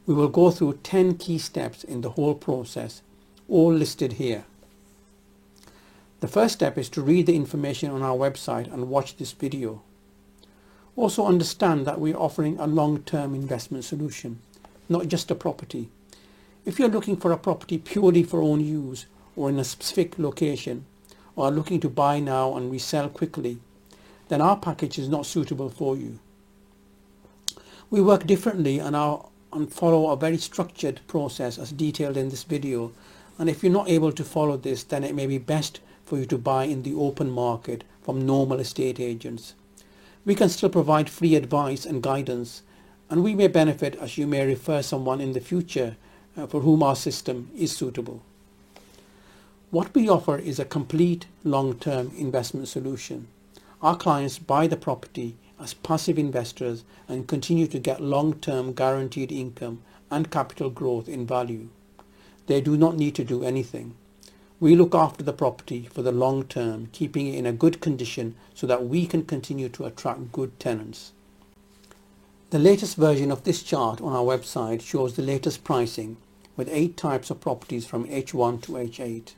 We will go through 10 key steps in the whole process, all listed here. The first step is to read the information on our website and watch this video. Also understand that we are offering a long-term investment solution, not just a property. If you're looking for a property purely for own use or in a specific location, or are looking to buy now and resell quickly, then our package is not suitable for you. We work differently and follow a very structured process as detailed in this video, and if you're not able to follow this, then it may be best for you to buy in the open market from normal estate agents. We can still provide free advice and guidance, and we may benefit as you may refer someone in the future for whom our system is suitable. What we offer is a complete long-term investment solution. Our clients buy the property as passive investors and continue to get long-term guaranteed income and capital growth in value. They do not need to do anything. We look after the property for the long term, keeping it in a good condition so that we can continue to attract good tenants. The latest version of this chart on our website shows the latest pricing with 8 types of properties from H1 to H8.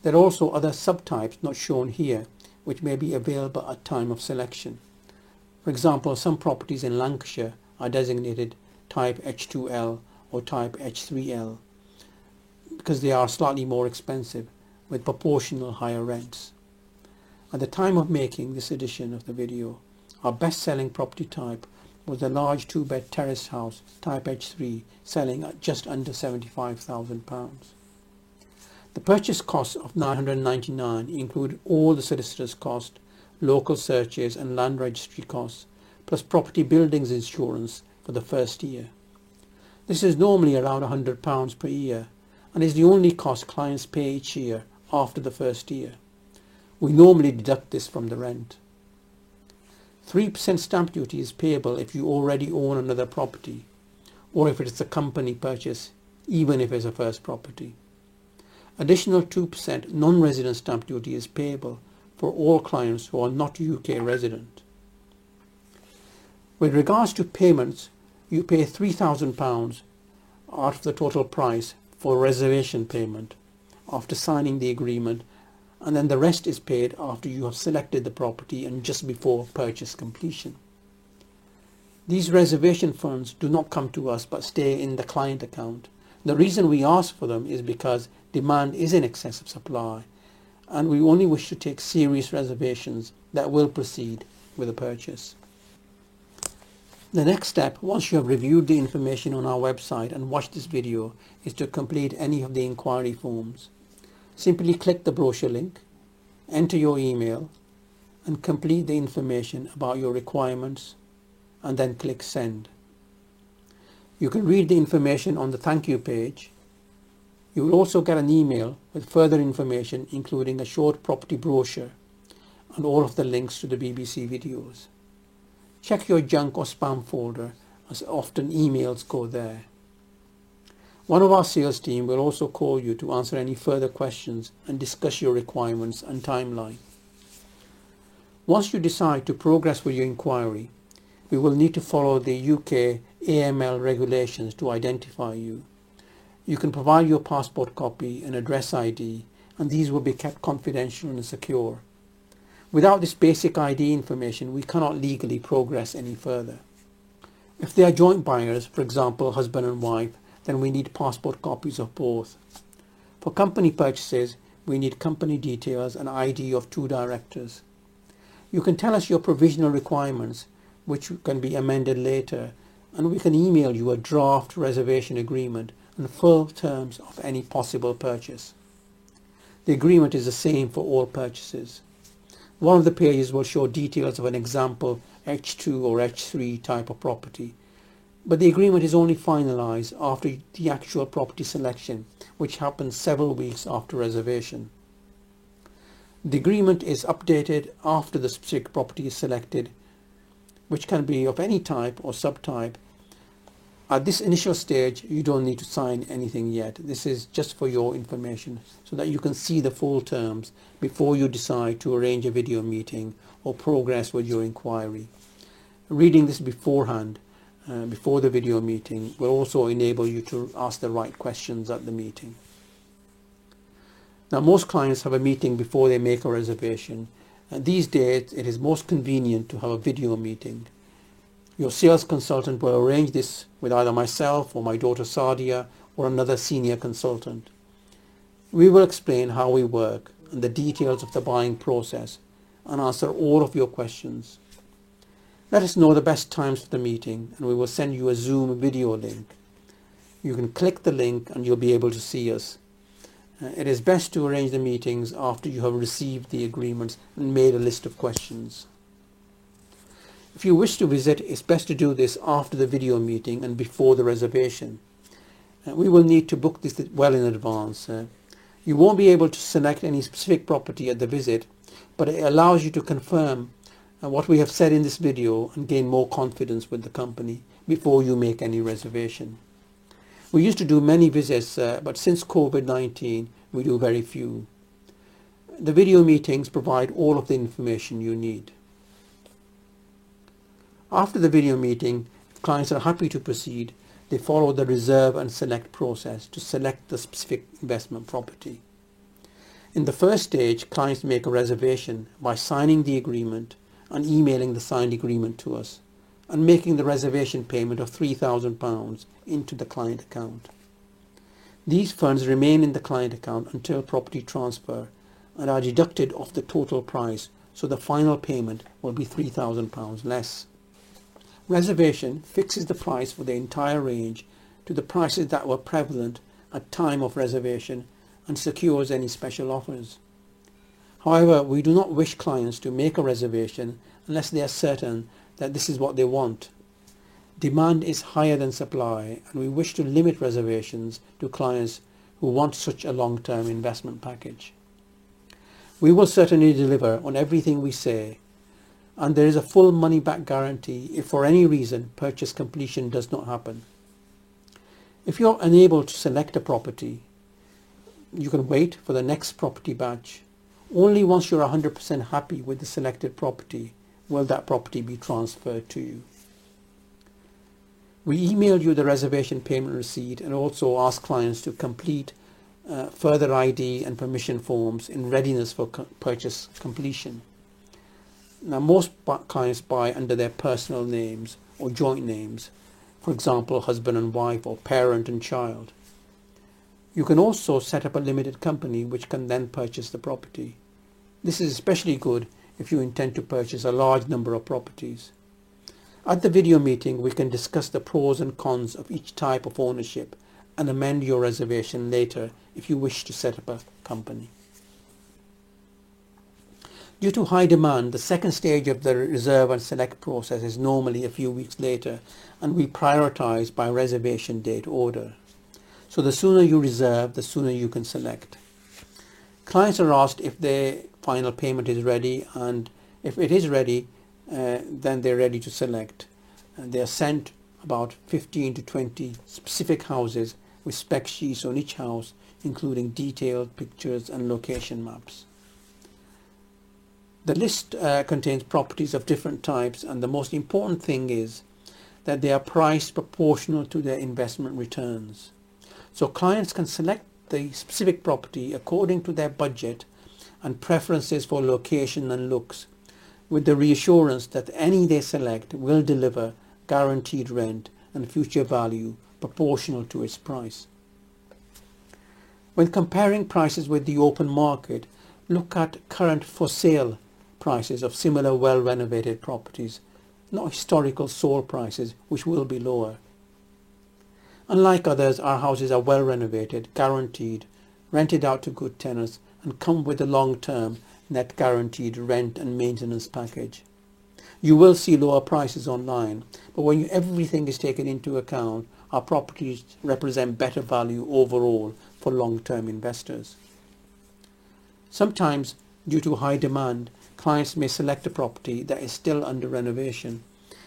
There are also other subtypes not shown here which may be available at time of selection. For example, some properties in Lancashire are designated type H2L or type H3L because they are slightly more expensive with proportional higher rents. At the time of making this edition of the video, our best-selling property type was a large 2-bed terrace house type H3 selling at just under £75,000. The purchase cost of £999 included all the solicitor's cost, local searches and land registry costs, plus property buildings insurance for the first year. This is normally around £100 per year and is the only cost clients pay each year after the first year. We normally deduct this from the rent. 3% stamp duty is payable if you already own another property or if it's a company purchase, even if it's a first property. Additional 2% non-resident stamp duty is payable for all clients who are not UK resident. With regards to payments, you pay £3,000 out of the total price for reservation payment after signing the agreement, and then the rest is paid after you have selected the property and just before purchase completion. These reservation funds do not come to us but stay in the client account. The reason we ask for them is because demand is in excess of supply, and we only wish to take serious reservations that will proceed with a purchase. The next step, once you have reviewed the information on our website and watched this video, is to complete any of the inquiry forms. Simply click the brochure link, enter your email, and complete the information about your requirements, and then click send. You can read the information on the thank you page. You will also get an email with further information including a short property brochure and all of the links to the BBC videos. Check your junk or spam folder as often emails go there. One of our sales team will also call you to answer any further questions and discuss your requirements and timeline. Once you decide to progress with your inquiry, we will need to follow the UK AML regulations to identify you. You can provide your passport copy and address ID, and these will be kept confidential and secure. Without this basic ID information, we cannot legally progress any further. If they are joint buyers, for example husband and wife, then we need passport copies of both. For company purchases, we need company details and ID of 2 directors. You can tell us your provisional requirements, which can be amended later, and we can email you a draft reservation agreement and full terms of any possible purchase. The agreement is the same for all purchases. One of the pages will show details of an example H2 or H3 type of property, but the agreement is only finalised after the actual property selection, which happens several weeks after reservation. The agreement is updated after the specific property is selected, which can be of any type or subtype. At this initial stage, you don't need to sign anything yet. This is just for your information so that you can see the full terms before you decide to arrange a video meeting or progress with your inquiry. Reading this beforehand before the video meeting will also enable you to ask the right questions at the meeting. Now, most clients have a meeting before they make a reservation. These days, it is most convenient to have a video meeting. Your sales consultant will arrange this with either myself or my daughter Sadia or another senior consultant. We will explain how we work and the details of the buying process and answer all of your questions. Let us know the best times for the meeting and we will send you a Zoom video link. You can click the link and you'll be able to see us. It is best to arrange the meetings after you have received the agreements and made a list of questions. If you wish to visit, it's best to do this after the video meeting and before the reservation. We will need to book this well in advance. You won't be able to select any specific property at the visit, but it allows you to confirm what we have said in this video and gain more confidence with the company before you make any reservation. We used to do many visits, but since COVID-19 we do very few. The video meetings provide all of the information you need. After the video meeting, if clients are happy to proceed, they follow the reserve and select process to select the specific investment property. In the first stage, clients make a reservation by signing the agreement and emailing the signed agreement to us and making the reservation payment of £3,000 into the client account. These funds remain in the client account until property transfer and are deducted off the total price, so the final payment will be £3,000 less. Reservation fixes the price for the entire range to the prices that were prevalent at time of reservation and secures any special offers. However, we do not wish clients to make a reservation unless they are certain that this is what they want. Demand is higher than supply, and we wish to limit reservations to clients who want such a long-term investment package. We will certainly deliver on everything we say, and there is a full money-back guarantee if for any reason purchase completion does not happen. If you are unable to select a property, you can wait for the next property batch. Only once you're 100% happy with the selected property will that property be transferred to you. We email you the reservation payment receipt and also ask clients to complete further ID and permission forms in readiness for purchase completion. Now, most clients buy under their personal names or joint names, for example, husband and wife or parent and child. You can also set up a limited company which can then purchase the property. This is especially good if you intend to purchase a large number of properties. At the video meeting, we can discuss the pros and cons of each type of ownership and amend your reservation later if you wish to set up a company. Due to high demand, the second stage of the reserve and select process is normally a few weeks later, and we prioritize by reservation date order. So the sooner you reserve, the sooner you can select. Clients are asked if their final payment is ready, and if it is ready, then they're ready to select. And they are sent about 15 to 20 specific houses with spec sheets on each house, including detailed pictures and location maps. The list contains properties of different types, and the most important thing is that they are priced proportional to their investment returns. So clients can select the specific property according to their budget and preferences for location and looks, with the reassurance that any they select will deliver guaranteed rent and future value proportional to its price. When comparing prices with the open market, look at current for sale prices of similar well-renovated properties, not historical sold prices, which will be lower. Unlike others, our houses are well renovated, guaranteed, rented out to good tenants, and come with a long-term net guaranteed rent and maintenance package. You will see lower prices online, but when everything is taken into account, our properties represent better value overall for long-term investors. Sometimes, due to high demand, clients may select a property that is still under renovation.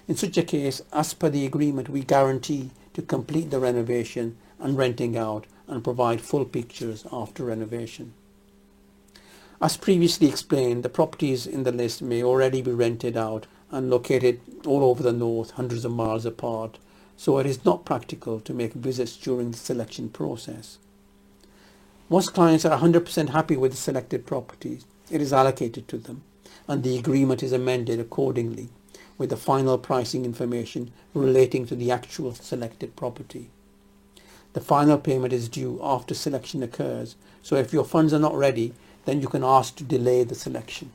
In such a case, as per the agreement, we guarantee to complete the renovation and renting out and provide full pictures after renovation. As previously explained, the properties in the list may already be rented out and located all over the north, hundreds of miles apart, so it is not practical to make visits during the selection process. Once clients are 100% happy with the selected properties, it is allocated to them and the agreement is amended accordingly with the final pricing information relating to the actual selected property. The final payment is due after selection occurs, so if your funds are not ready, then you can ask to delay the selection.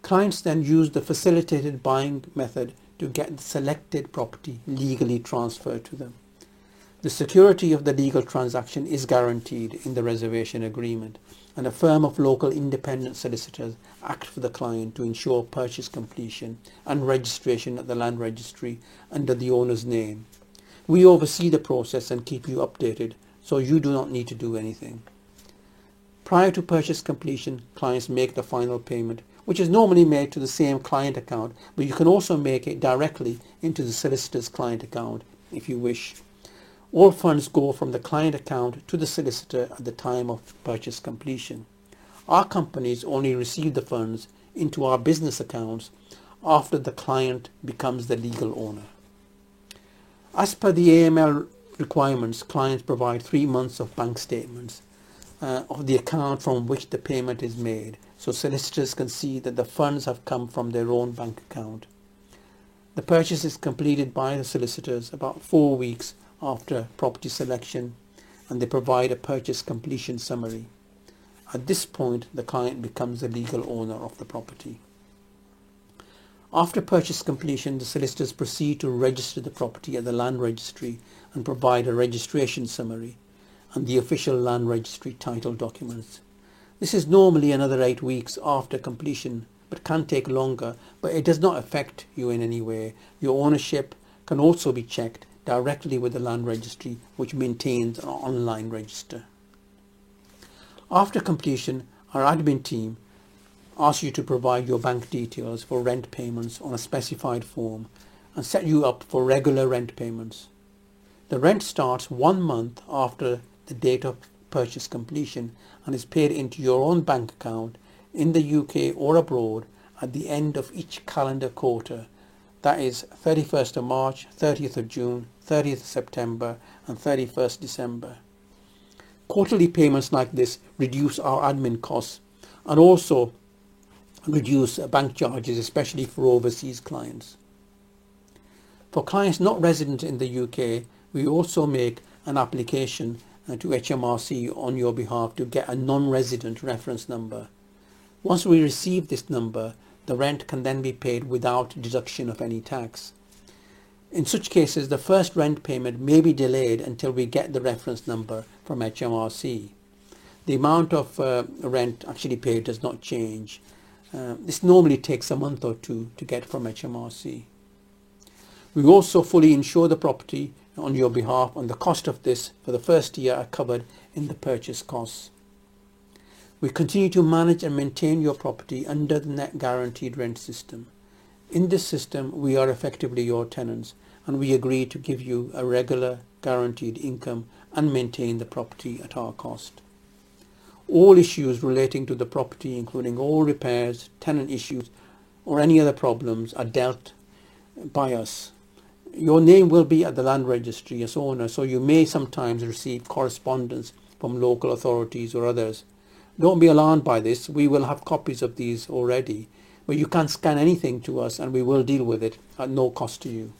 Clients then use the facilitated buying method to get the selected property legally transferred to them. The security of the legal transaction is guaranteed in the reservation agreement, and a firm of local independent solicitors act for the client to ensure purchase completion and registration at the land registry under the owner's name. We oversee the process and keep you updated, so you do not need to do anything. Prior to purchase completion, clients make the final payment, which is normally made to the same client account, but you can also make it directly into the solicitor's client account if you wish. All funds go from the client account to the solicitor at the time of purchase completion. Our companies only receive the funds into our business accounts after the client becomes the legal owner. As per the AML requirements, clients provide 3 months of bank statements of the account from which the payment is made, so solicitors can see that the funds have come from their own bank account. The purchase is completed by the solicitors about 4 weeks after property selection, and they provide a purchase completion summary. At this point, the client becomes the legal owner of the property. After purchase completion, the solicitors proceed to register the property at the land registry and provide a registration summary and the official land registry title documents. This is normally another 8 weeks after completion, but can take longer, but it does not affect you in any way. Your ownership can also be checked directly with the land registry, which maintains an online register. After completion, our admin team asks you to provide your bank details for rent payments on a specified form and set you up for regular rent payments. The rent starts 1 month after the date of purchase completion and is paid into your own bank account in the UK or abroad at the end of each calendar quarter, that is 31st of March, 30th of June, 30th of September and 31st December. Quarterly payments like this reduce our admin costs and also reduce bank charges, especially for overseas clients. For clients not resident in the UK, we also make an application to HMRC on your behalf to get a non-resident reference number. Once we receive this number, the rent can then be paid without deduction of any tax. In such cases, the first rent payment may be delayed until we get the reference number from HMRC. The amount of rent actually paid does not change. This normally takes a month or two to get from HMRC. We also fully insure the property on your behalf, and the cost of this for the first year are covered in the purchase costs. We continue to manage and maintain your property under the net guaranteed rent system. In this system, we are effectively your tenants, and we agree to give you a regular guaranteed income and maintain the property at our cost. All issues relating to the property, including all repairs, tenant issues or any other problems, are dealt by us. Your name will be at the land registry as owner, so you may sometimes receive correspondence from local authorities or others. Don't be alarmed by this. We will have copies of these already, but you can scan anything to us and we will deal with it at no cost to you.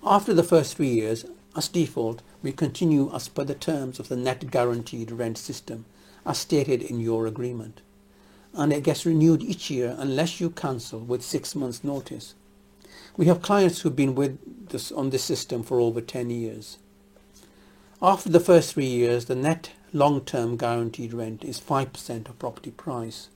After the first 3 years, as default, we continue as per the terms of the net guaranteed rent system as stated in your agreement, and it gets renewed each year unless you cancel with 6 months notice. We have clients who've been with us on this system for over 10 years. After the first 3 years, the net long-term guaranteed rent is 5% of property price.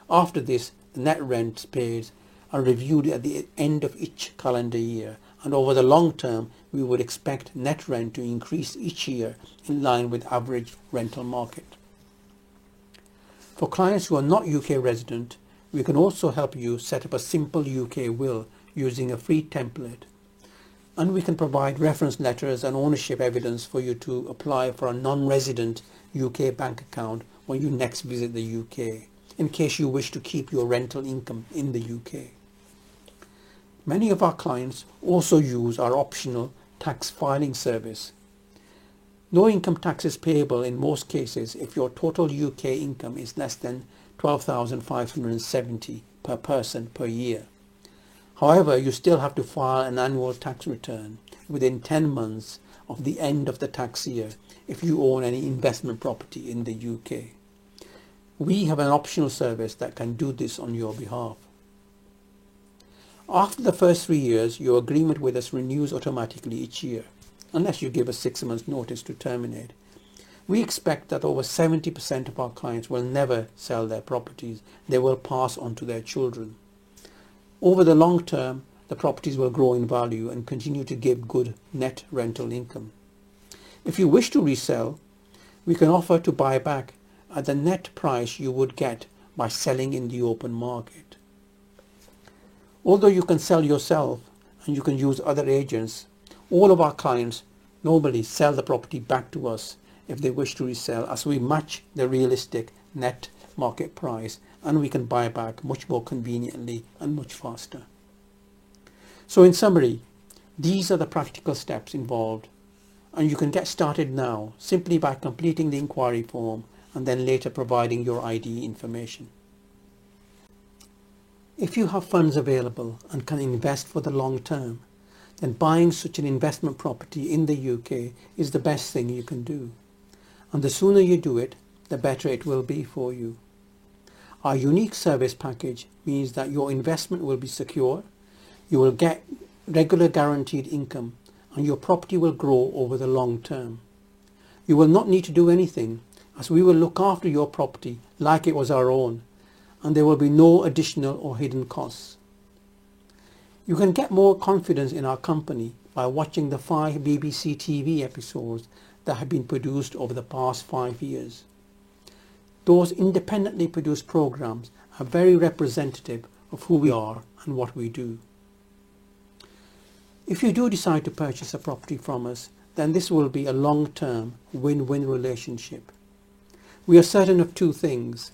After this, the net rents paid are reviewed at the end of each calendar year, and over the long term, we would expect net rent to increase each year in line with average rental market. For clients who are not UK resident, we can also help you set up a simple UK will using a free template, and we can provide reference letters and ownership evidence for you to apply for a non-resident UK bank account when you next visit the UK, in case you wish to keep your rental income in the UK. Many of our clients also use our optional tax filing service. No income tax is payable in most cases if your total UK income is less than $12,570 per person per year. However, you still have to file an annual tax return within 10 months of the end of the tax year if you own any investment property in the UK. We have an optional service that can do this on your behalf. After the first 3 years, your agreement with us renews automatically each year, unless you give us 6 months notice to terminate. We expect that over 70% of our clients will never sell their properties. They will pass on to their children. Over the long term, the properties will grow in value and continue to give good net rental income. If you wish to resell, we can offer to buy back at the net price you would get by selling in the open market. Although you can sell yourself and you can use other agents, all of our clients normally sell the property back to us if they wish to resell, as we match the realistic net market price and we can buy back much more conveniently and much faster. So in summary, these are the practical steps involved, and you can get started now simply by completing the inquiry form and then later providing your ID information. If you have funds available and can invest for the long term, then buying such an investment property in the UK is the best thing you can do. And the sooner you do it, the better it will be for you. Our unique service package means that your investment will be secure, you will get regular guaranteed income, and your property will grow over the long term. You will not need to do anything, as we will look after your property like it was our own, and there will be no additional or hidden costs. You can get more confidence in our company by watching the 5 BBC TV episodes that have been produced over the past 5 years. Those independently produced programs are very representative of who we are and what we do. If you do decide to purchase a property from us, then this will be a long-term win-win relationship. We are certain of 2 things.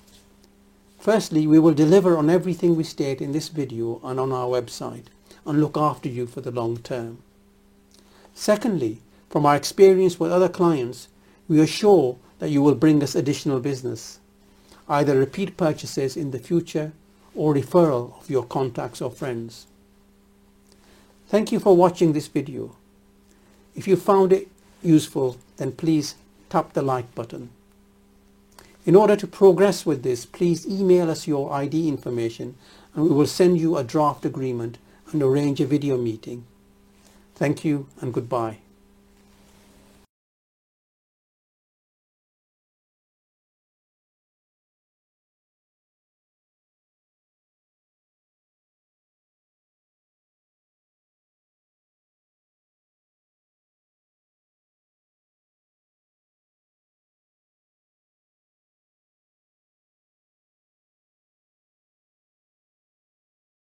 Firstly, we will deliver on everything we state in this video and on our website and look after you for the long term. Secondly, from our experience with other clients, we are sure that you will bring us additional business, either repeat purchases in the future or referral of your contacts or friends. Thank you for watching this video. If you found it useful, then please tap the like button. In order to progress with this, please email us your ID information and we will send you a draft agreement and arrange a video meeting. Thank you and goodbye.